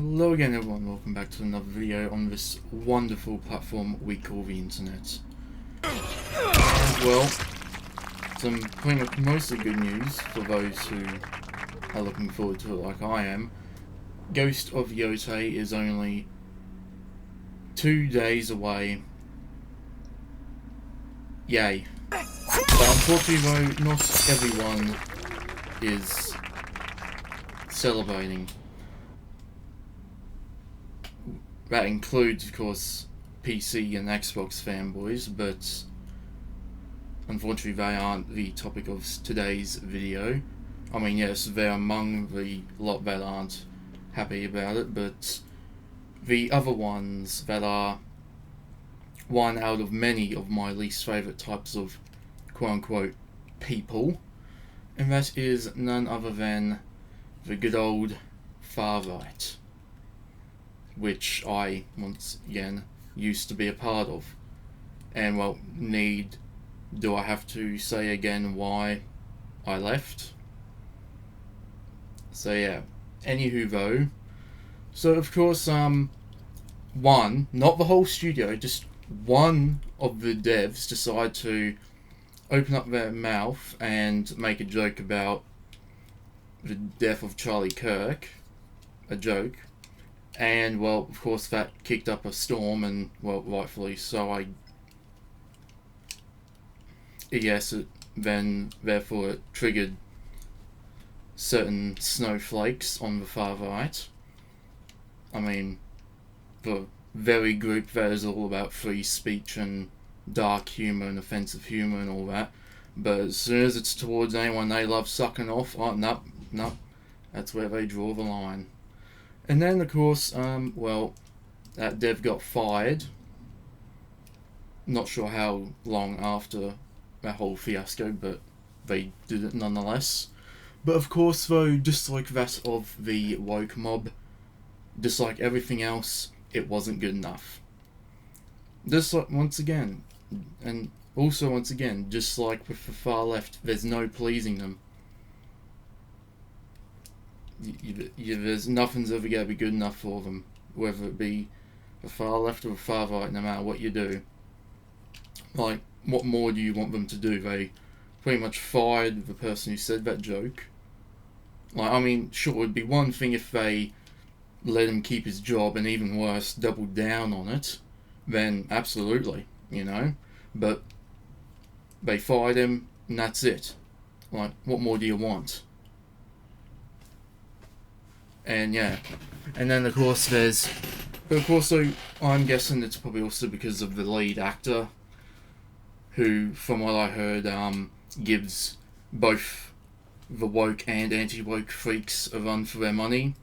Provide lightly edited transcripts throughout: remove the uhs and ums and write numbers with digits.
Hello again everyone, welcome back to another video on this wonderful platform we call the internet. Well, some pretty much mostly good news for those who are looking forward to it like I am. Ghost of Yōtei is only 2 days away. Yay. But unfortunately though, not everyone is celebrating. That includes, of course, PC and Xbox fanboys, but unfortunately they aren't the topic of today's video. I mean, yes, they're among the lot that aren't happy about it, but the other ones that are one out of many of my least favourite types of quote-unquote people, and that is none other than the good old far-right, which I, once again, used to be a part of. And, well, do I have to say again why I left? So yeah, anywho though, so of course, one, not the whole studio, just one of the devs decide to open up their mouth and make a joke about the death of Charlie Kirk, a joke. And, well, of course that kicked up a storm, and, well, rightfully so, therefore it triggered certain snowflakes on the far right. I mean, the very group that is all about free speech and dark humour and offensive humour and all that, but as soon as it's towards anyone they love sucking off, nope, that's where they draw the line. And then, of course, well, that dev got fired. Not sure how long after that whole fiasco, but they did it nonetheless. But of course, though, just like that of the woke mob, just like everything else, it wasn't good enough. Just like, once again, just like with the far left, there's no pleasing them. There's nothing's ever going to be good enough for them, whether it be the far left or the far right, no matter what you do. Like, what more do you want them to do? They pretty much fired the person who said that joke. Like, I mean, sure, it'd be one thing if they let him keep his job, and even worse, doubled down on it, then absolutely, but they fired him, and that's it. Like, what more do you want? And yeah, and then of course so I'm guessing it's probably also because of the lead actor, who, from what I heard, gives both the woke and anti-woke freaks a run for their money.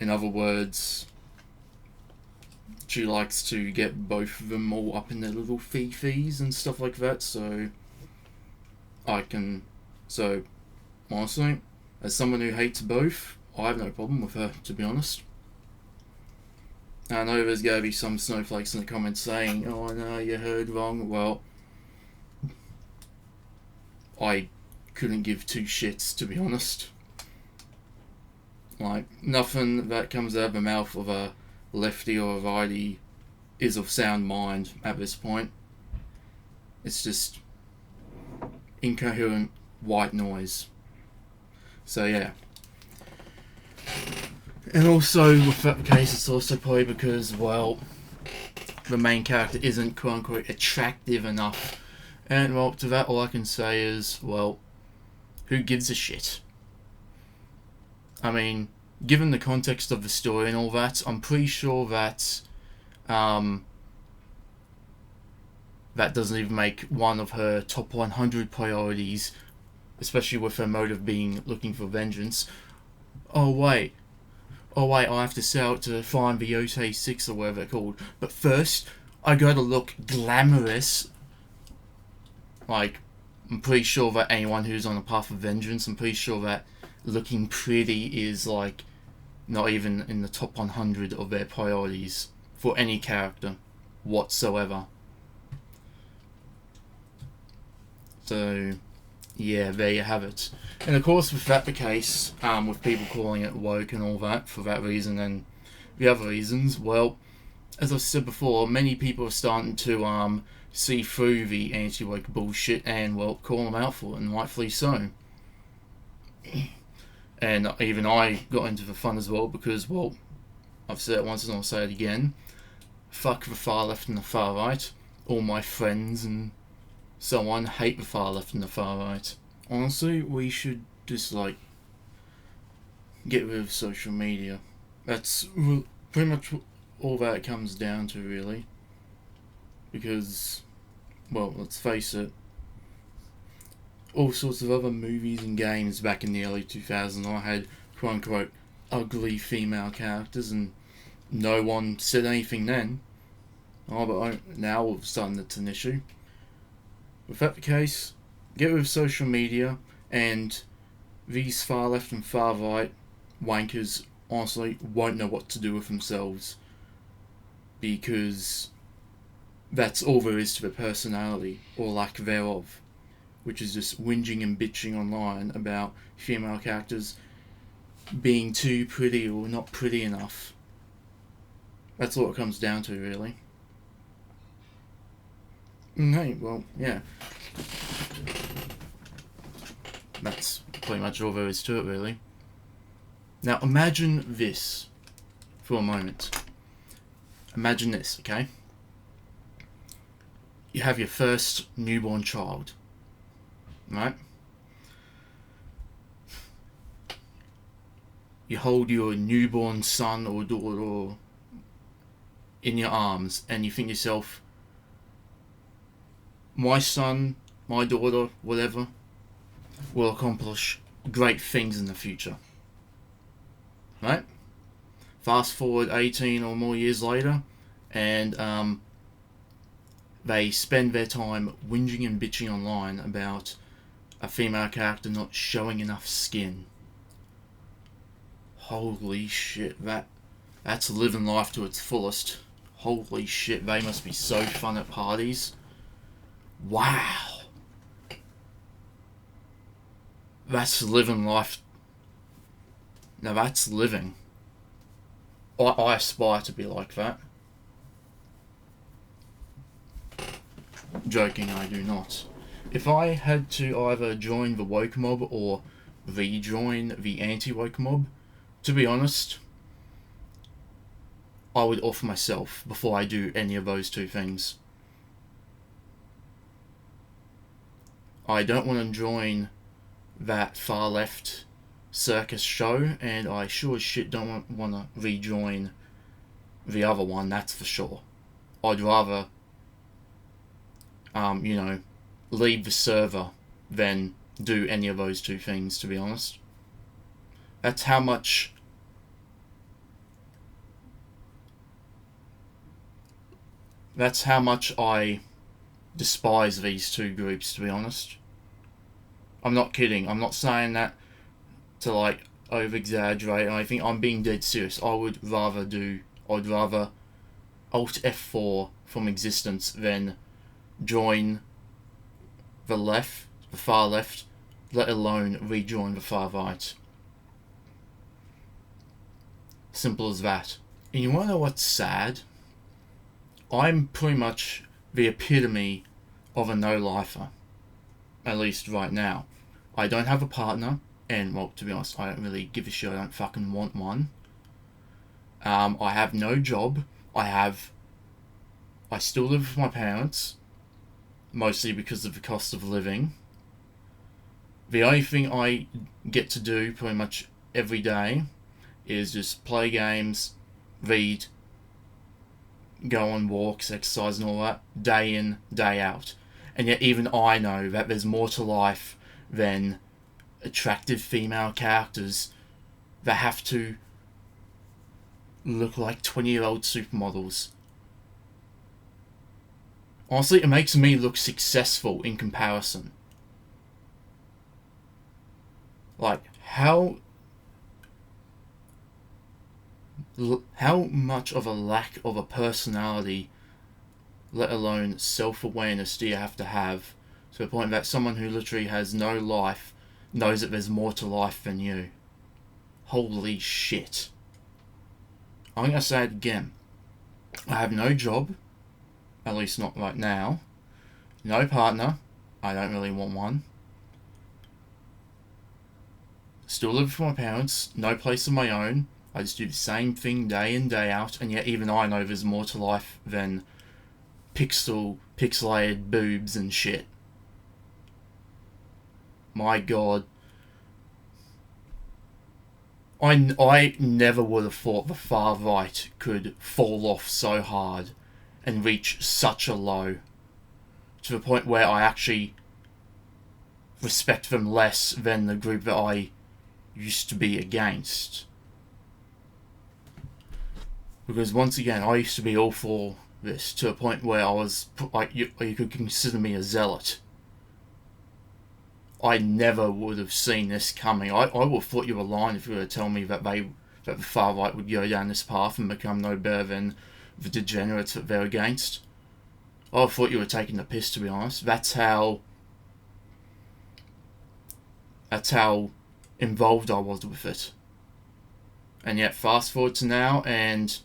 In other words, she likes to get both of them all up in their little fee-fees and stuff like that, so honestly, as someone who hates both, I have no problem with her, to be honest. I know there's going to be some snowflakes in the comments saying, oh no, you heard wrong. Well, I couldn't give two shits, to be honest. Like, nothing that comes out of the mouth of a lefty or a righty is of sound mind at this point. It's just incoherent white noise. So yeah. And also, with that case, it's also probably because, well, the main character isn't quote-unquote attractive enough. And, well, to that all I can say is, well, who gives a shit? I mean, given the context of the story and all that, I'm pretty sure that that doesn't even make one of her top 100 priorities, especially with her motive being looking for vengeance. Oh wait, I have to set out to find the Yōtei 6 or whatever they're called. But first, I gotta look glamorous. Like, I'm pretty sure that anyone who's on a path of vengeance, I'm pretty sure that looking pretty is, like, not even in the top 100 of their priorities for any character whatsoever. So, yeah, there you have it. And of course, with that the case, with people calling it woke and all that for that reason, then the other reasons, well, as I've said before, many people are starting to see through the anti-woke bullshit and, well, call them out for it, and rightfully so. And even I got into the fun as well because, well, I've said it once and I'll say it again. Fuck the far left and the far right. All my friends and so on hate the far left and the far right. Honestly, we should just, like, get rid of social media. That's pretty much all that it comes down to, really. Because, well, let's face it, all sorts of other movies and games back in the early 2000s I had quote-unquote ugly female characters and no one said anything then. Oh, but now all of a sudden it's an issue. With that the case, get rid of social media, and these far left and far right wankers honestly won't know what to do with themselves, because that's all there is to their personality, or lack thereof, which is just whinging and bitching online about female characters being too pretty or not pretty enough. That's all it comes down to, really. Hey, well, yeah. That's pretty much all there is to it, really. Now, imagine this for a moment. Imagine this, okay? You have your first newborn child, right? You hold your newborn son or daughter in your arms and you think to yourself, my son, my daughter, whatever, will accomplish great things in the future. Right? Fast forward 18 or more years later, and they spend their time whinging and bitching online about a female character not showing enough skin. Holy shit, that's living life to its fullest. Holy shit, they must be so fun at parties. Wow. That's living life. Now that's living. I aspire to be like that. Joking, I do not. If I had to either join the woke mob or rejoin the anti-woke mob, to be honest, I would off myself before I do any of those two things. I don't want to join that far left circus show, and I sure as shit don't want to rejoin the other one, that's for sure. I'd rather, leave the server than do any of those two things, to be honest. That's how much I despise these two groups, to be honest. I'm not kidding. I'm not saying that to like over exaggerate. I think I'm being dead serious. I'd rather Alt F4 from existence than join the far left, let alone rejoin the far right. Simple as that. And you wanna know what's sad? I'm pretty much the epitome of a no-lifer. At least right now. I don't have a partner, and, well, to be honest, I don't really give a shit. I don't fucking want one. I have no job. I still live with my parents, mostly because of the cost of living. The only thing I get to do pretty much every day is just play games, read, go on walks, exercise and all that, day in, day out. And yet even I know that there's more to life than attractive female characters that have to look like 20-year-old supermodels. Honestly, it makes me look successful in comparison. Like, how much of a lack of a personality, let alone self-awareness, do you have to to the point that someone who literally has no life knows that there's more to life than you? Holy shit. I'm going to say it again. I have no job, at least not right now. No partner. I don't really want one. Still live with my parents. No place of my own. I just do the same thing day in, day out, and yet even I know there's more to life than pixelated boobs and shit. My god. I never would have thought the far right could fall off so hard and reach such a low, to the point where I actually respect them less than the group that I used to be against. Because once again, I used to be all for this, to a point where I was like, you could consider me a zealot. I never would have seen this coming. I would have thought you were lying if you were to tell me that the far right would go down this path and become no better than the degenerates that they're against. I thought you were taking the piss, to be honest. That's how involved I was with it. And yet, fast forward to now, and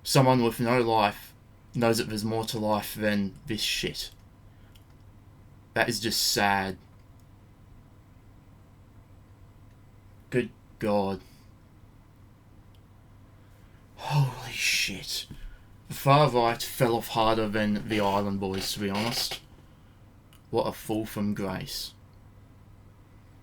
someone with no life knows that there's more to life than this shit. That is just sad. Good God. Holy shit. The far right fell off harder than the Island Boys, to be honest. What a fall from grace.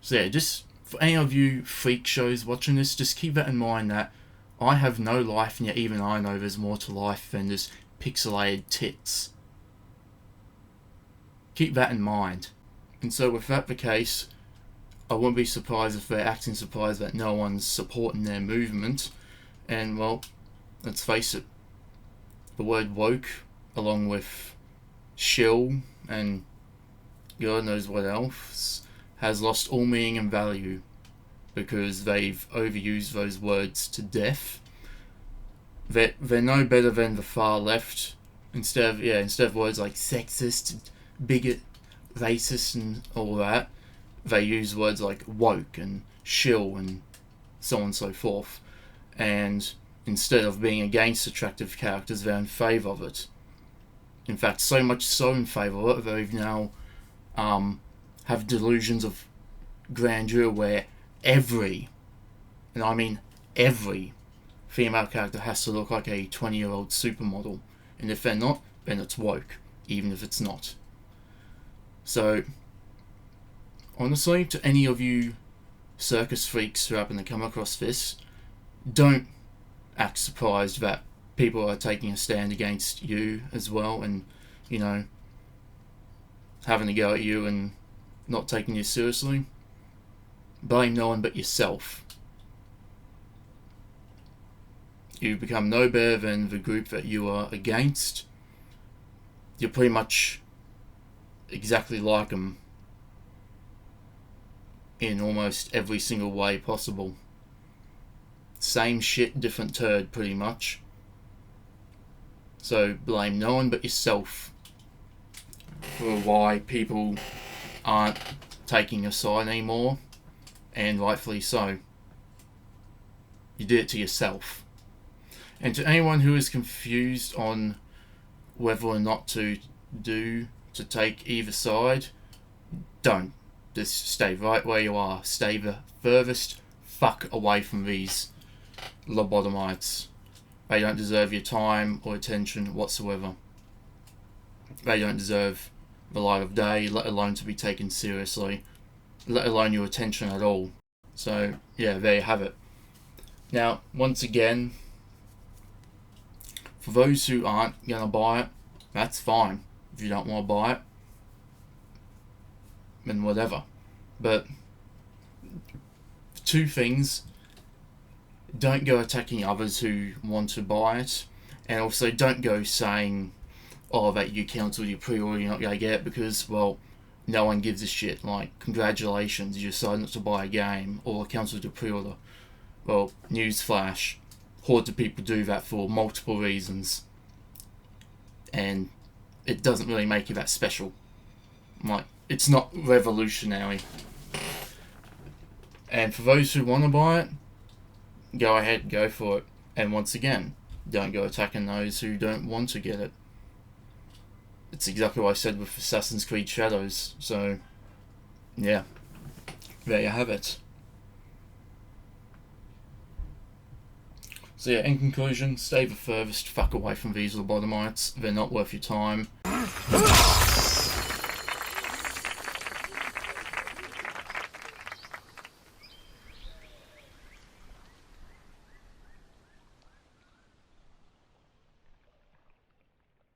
So yeah, just for any of you freak shows watching this, just keep that in mind, that I have no life, and yet even I know there's more to life than just pixelated tits. Keep that in mind. And so with that the case, I wouldn't be surprised if they're acting surprised that no one's supporting their movement. And well, let's face it, the word woke, along with shill and God knows what else, has lost all meaning and value because they've overused those words to death. They're no better than the far left. Instead of words like sexist, bigot, racist and all that, they use words like woke and shill and so on and so forth. And instead of being against attractive characters, they're in favour of it. In fact, so much so in favour of it, they've now have delusions of grandeur where every, and I mean every, female character has to look like a 20-year-old supermodel. And if they're not, then it's woke, even if it's not. So, honestly, to any of you circus freaks who happen to come across this, don't act surprised that people are taking a stand against you as well, and, you know, having to go at you and not taking you seriously. Blame no one but yourself. You become no better than the group that you are against. You're pretty much exactly like them in almost every single way possible. Same shit, different turd, pretty much. So blame no one but yourself for why people aren't taking your side anymore, and rightfully so. You did it to yourself. And to anyone who is confused on whether or not to take either side, don't. Just stay right where you are. Stay the furthest fuck away from these lobotomites. They don't deserve your time or attention whatsoever. They don't deserve the light of day, let alone to be taken seriously, let alone your attention at all. So, yeah, there you have it. Now, once again, for those who aren't going to buy it, that's fine. If you don't want to buy it, then whatever. But, two things: don't go attacking others who want to buy it, and also don't go saying, oh, that you cancelled your pre-order, you're not going to get it, because, well, no one gives a shit. Like, congratulations, you decided not to buy a game, or cancelled your pre-order. Well, newsflash, hordes of people do that for multiple reasons, and it doesn't really make you that special. Like, it's not revolutionary. And for those who want to buy it, go ahead, go for it. And once again, don't go attacking those who don't want to get it. It's exactly what I said with Assassin's Creed Shadows. So, yeah, there you have it. So yeah, in conclusion, stay the furthest fuck away from these lobotomites. They're not worth your time.